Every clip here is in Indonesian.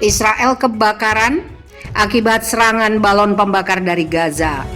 Israel kebakaran akibat serangan balon pembakar dari Gaza.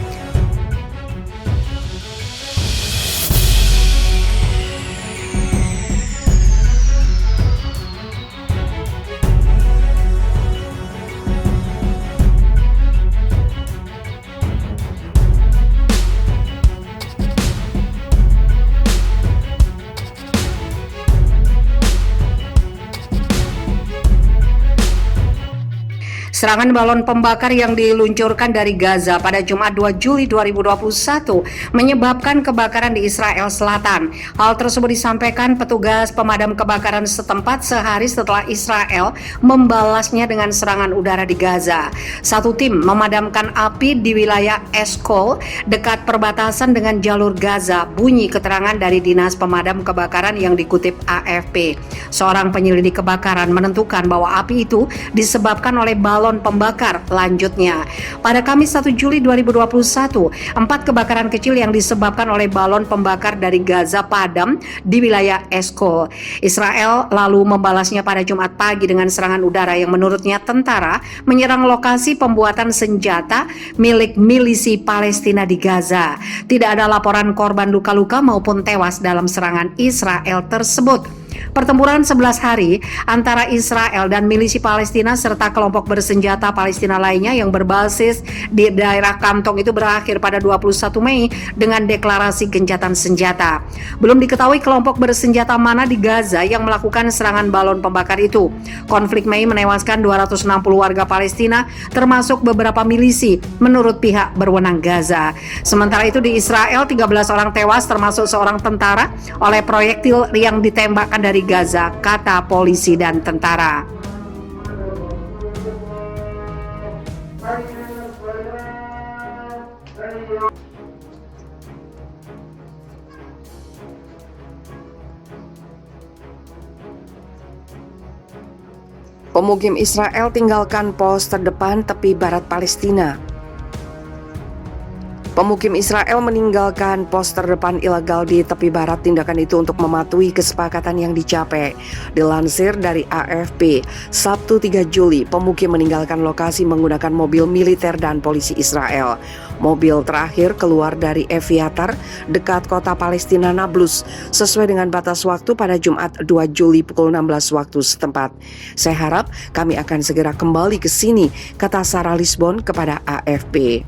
Serangan balon pembakar yang diluncurkan dari Gaza pada Jumat 2 Juli 2021 menyebabkan kebakaran di Israel Selatan. Hal tersebut disampaikan petugas pemadam kebakaran setempat sehari setelah Israel membalasnya dengan serangan udara di Gaza. Satu tim memadamkan api di wilayah Eshkol dekat perbatasan dengan jalur Gaza, bunyi keterangan dari Dinas Pemadam Kebakaran yang dikutip AFP. Seorang penyelidik kebakaran menentukan bahwa api itu disebabkan oleh balon pembakar. Lanjutnya, pada Kamis 1 Juli 2021, 4 kebakaran kecil yang disebabkan oleh balon pembakar dari Gaza padam di wilayah Eshkol. Israel lalu membalasnya pada Jumat pagi dengan serangan udara yang menurutnya tentara menyerang lokasi pembuatan senjata milik milisi Palestina di Gaza. Tidak ada laporan korban luka-luka maupun tewas dalam serangan Israel tersebut. Pertempuran 11 hari antara Israel dan milisi Palestina serta kelompok bersenjata Palestina lainnya yang berbasis di daerah Kantong itu berakhir pada 21 Mei dengan deklarasi gencatan senjata. Belum diketahui kelompok bersenjata mana di Gaza yang melakukan serangan balon pembakar itu. Konflik Mei menewaskan 260 warga Palestina termasuk beberapa milisi menurut pihak berwenang Gaza. Sementara itu di Israel 13 orang tewas termasuk seorang tentara oleh proyektil yang ditembakkan dari Gaza, kata polisi dan tentara. Pemukim Israel tinggalkan pos terdepan tepi barat Palestina. Pemukim Israel meninggalkan pos terdepan ilegal di tepi barat. Tindakan itu untuk mematuhi kesepakatan yang dicapai. Dilansir dari AFP, Sabtu 3 Juli, pemukim meninggalkan lokasi menggunakan mobil militer dan polisi Israel. Mobil terakhir keluar dari Eviatar dekat kota Palestina Nablus sesuai dengan batas waktu pada Jumat 2 Juli pukul 16 waktu setempat. Saya harap kami akan segera kembali ke sini, kata Sarah Lisbon kepada AFP.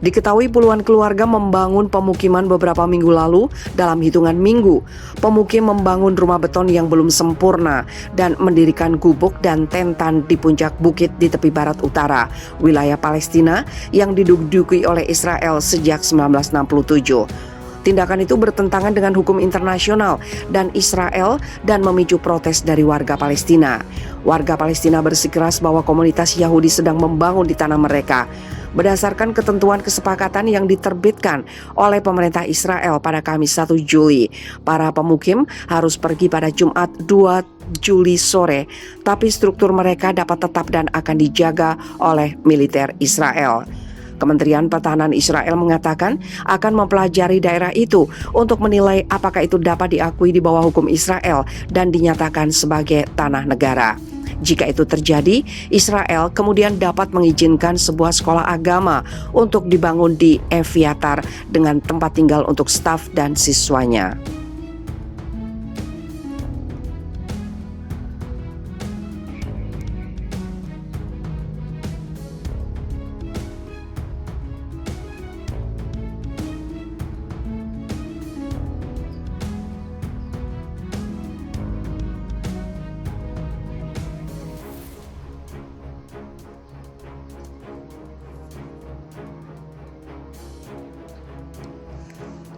Diketahui puluhan keluarga membangun pemukiman beberapa minggu lalu. Dalam hitungan minggu, pemukim membangun rumah beton yang belum sempurna dan mendirikan gubuk dan tentan di puncak bukit di tepi barat utara, wilayah Palestina yang diduduki oleh Israel sejak 1967. Tindakan itu bertentangan dengan hukum internasional dan Israel dan memicu protes dari warga Palestina. Warga Palestina bersikeras bahwa komunitas Yahudi sedang membangun di tanah mereka. Berdasarkan ketentuan kesepakatan yang diterbitkan oleh pemerintah Israel pada Kamis 1 Juli, para pemukim harus pergi pada Jumat 2 Juli sore, tapi struktur mereka dapat tetap dan akan dijaga oleh militer Israel. Kementerian Pertahanan Israel mengatakan akan mempelajari daerah itu untuk menilai apakah itu dapat diakui di bawah hukum Israel dan dinyatakan sebagai tanah negara. Jika itu terjadi, Israel kemudian dapat mengizinkan sebuah sekolah agama untuk dibangun di Eviatar dengan tempat tinggal untuk staf dan siswanya.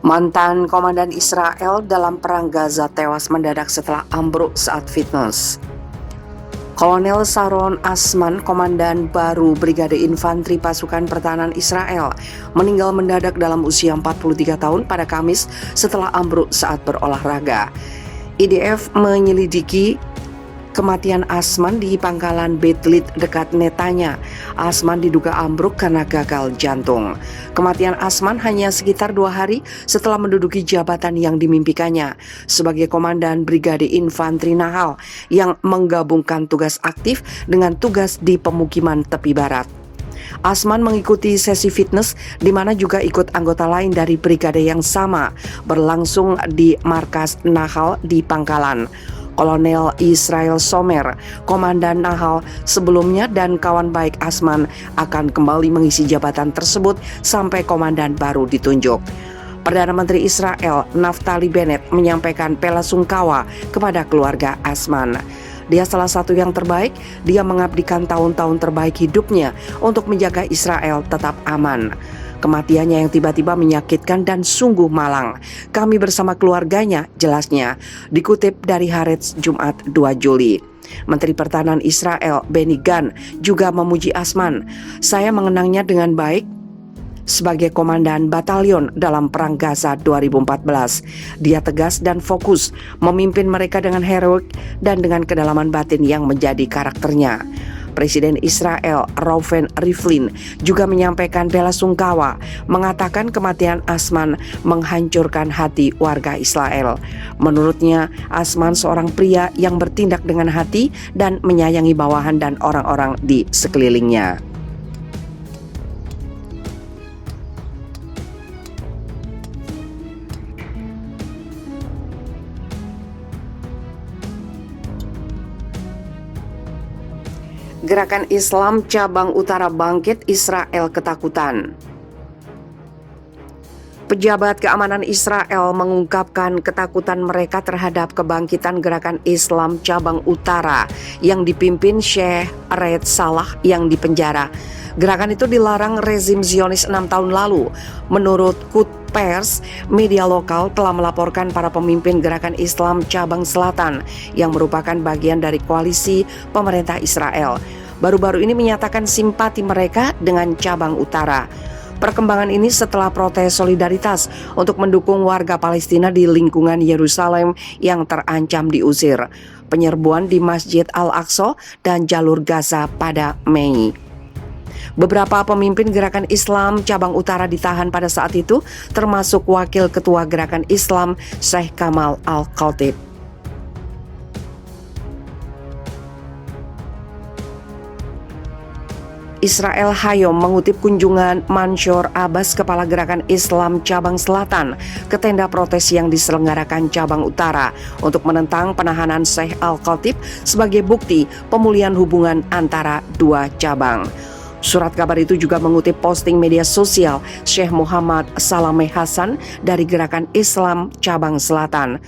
Mantan komandan Israel dalam perang Gaza tewas mendadak setelah ambruk saat fitness. Kolonel Sharon Asman, komandan baru Brigade Infanteri Pasukan Pertahanan Israel, meninggal mendadak dalam usia 43 tahun pada Kamis setelah ambruk saat berolahraga. IDF menyelidiki Kematian Asman di pangkalan Beit-Lit dekat Netanya. Asman diduga ambruk karena gagal jantung. Kematian Asman hanya sekitar 2 hari setelah menduduki jabatan yang dimimpikannya sebagai Komandan Brigade Infanteri Nahal yang menggabungkan tugas aktif dengan tugas di pemukiman tepi barat. Asman mengikuti sesi fitness di mana juga ikut anggota lain dari brigade yang sama berlangsung di markas Nahal di Pangkalan. Kolonel Israel Somer, Komandan Nahal sebelumnya dan kawan baik Asman akan kembali mengisi jabatan tersebut sampai komandan baru ditunjuk. Perdana Menteri Israel Naftali Bennett menyampaikan bela sungkawa kepada keluarga Asman. Dia salah satu yang terbaik, dia mengabdikan tahun-tahun terbaik hidupnya untuk menjaga Israel tetap aman. Kematiannya yang tiba-tiba menyakitkan dan sungguh malang. Kami bersama keluarganya, jelasnya, dikutip dari Haaretz Jumat 2 Juli. Menteri Pertahanan Israel Benny Gantz juga memuji Asman. Saya mengenangnya dengan baik sebagai komandan batalion dalam Perang Gaza 2014. Dia tegas dan fokus memimpin mereka dengan heroik dan dengan kedalaman batin yang menjadi karakternya. Presiden Israel Reuven Rivlin juga menyampaikan bela sungkawa, mengatakan kematian Asman menghancurkan hati warga Israel. Menurutnya, Asman seorang pria yang bertindak dengan hati dan menyayangi bawahan dan orang-orang di sekelilingnya. Gerakan Islam Cabang Utara bangkit, Israel ketakutan. Pejabat keamanan Israel mengungkapkan ketakutan mereka terhadap kebangkitan Gerakan Islam Cabang Utara yang dipimpin Sheikh Riyad Salah yang dipenjara. Gerakan itu dilarang rezim Zionis 6 tahun lalu. Menurut Quds Pers, media lokal telah melaporkan para pemimpin Gerakan Islam Cabang Selatan yang merupakan bagian dari koalisi pemerintah Israel baru-baru ini menyatakan simpati mereka dengan Cabang Utara. Perkembangan ini setelah protes solidaritas untuk mendukung warga Palestina di lingkungan Yerusalem yang terancam diusir, penyerbuan di Masjid Al-Aqsa dan jalur Gaza pada Mei. Beberapa pemimpin Gerakan Islam Cabang Utara ditahan pada saat itu, termasuk Wakil Ketua Gerakan Islam Sheikh Kamal Al-Khatib. Israel Hayom mengutip kunjungan Mansyur Abbas, kepala Gerakan Islam Cabang Selatan, ke tenda protes yang diselenggarakan Cabang Utara untuk menentang penahanan Sheikh Al-Khatib sebagai bukti pemulihan hubungan antara dua cabang. Surat kabar itu juga mengutip posting media sosial Syekh Muhammad Salameh Hasan dari Gerakan Islam Cabang Selatan.